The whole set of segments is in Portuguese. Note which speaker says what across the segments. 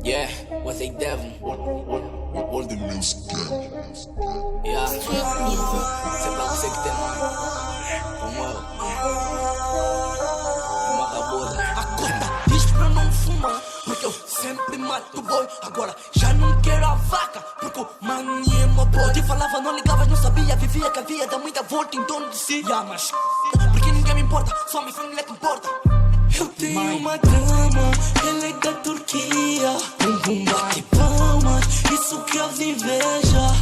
Speaker 1: Yeah, what they devil.
Speaker 2: All the music gang.
Speaker 1: Yeah, sei pra você que tem mano. Como eu. Uma rabosa.
Speaker 3: Acorda, diz pra não fumar, porque eu sempre mato boi. Agora já não quero a vaca, porque o mano é meu boi. Te falava, não ligava, não sabia, vivia que havia, dá muita volta em torno de si. Yeah, mas porque ninguém me importa, só minha família que importa. Eu tenho uma dama, ela é da Turquia. Bum bate palmas, isso que eles inveja.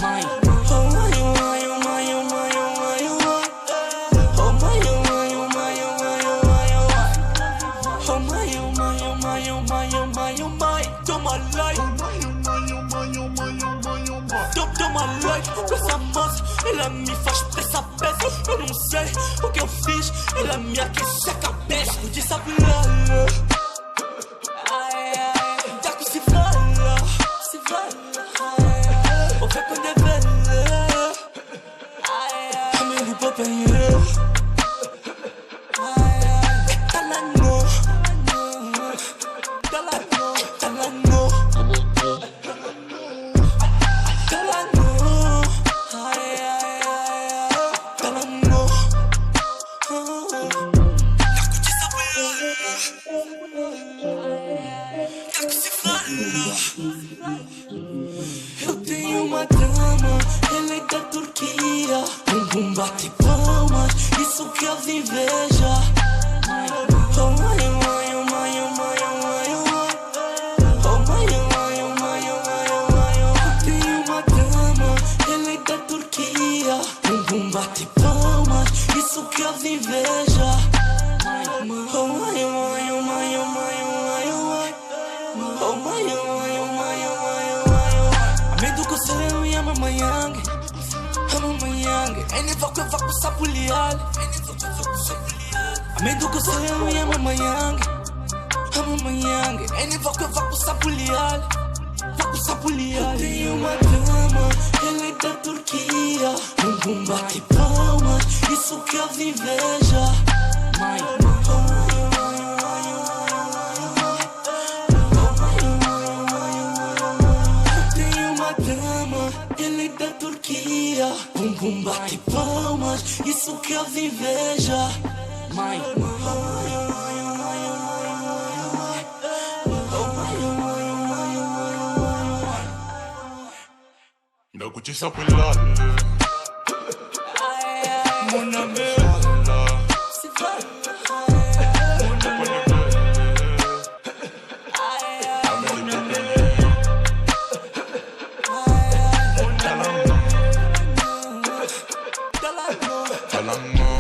Speaker 3: Mãe, oh mãe, oh mãe, oh mãe, oh mãe, oh mãe, oh mãe. Oh mãe, oh mãe, oh mãe, oh mãe, oh mãe, oh mãe. Oh mãe, oh mãe, oh mãe, oh mãe, oh mãe, oh mãe. Toma like, toma like pra essa moça, ela me faz pressa peça. Eu não sei o que eu fiz, ela me aquece a cabeça. De saber já que se fala, o que quando é velha, amigo papai. Tá lá no, tá lá no, tá lá no, tá lá no, tá lá no. Eu tenho uma dama, ela é da Turquia. Bum bate palmas, isso que eles inveja. Oh mãe, oh mãe, oh mãe, oh mãe, oh mãe, oh mãe. Oh mãe, oh mãe, oh mãe, oh mãe, oh mãe, oh mãe. Eu tenho uma dama, ela é da Turquia. Bum bate palmas, isso que eles inveja. Oh mãe, oh mãe, oh mãe, oh mãe, oh mãe, oh mãe. Oh mãe, oh mãe, oh mãe, oh mãe, oh mãe, oh mãe. A medo que eu serei, eu amo a yang. Amo a yang. Ainda vou que eu vou com sapulial. A medo que eu serei, eu amo a yang. Amo a yang. Ainda vou que eu vou com sapulial. Vou com sapulial. Eu tenho uma dama, ela é da Turquia. Bum bate palmas, isso que eles inveja. Mãe, ela é da Turquia. Bum bate palmas, isso que eles inveja. Mãe,
Speaker 2: Da Gucci sapulale.
Speaker 3: mon ami.
Speaker 2: Talang mo.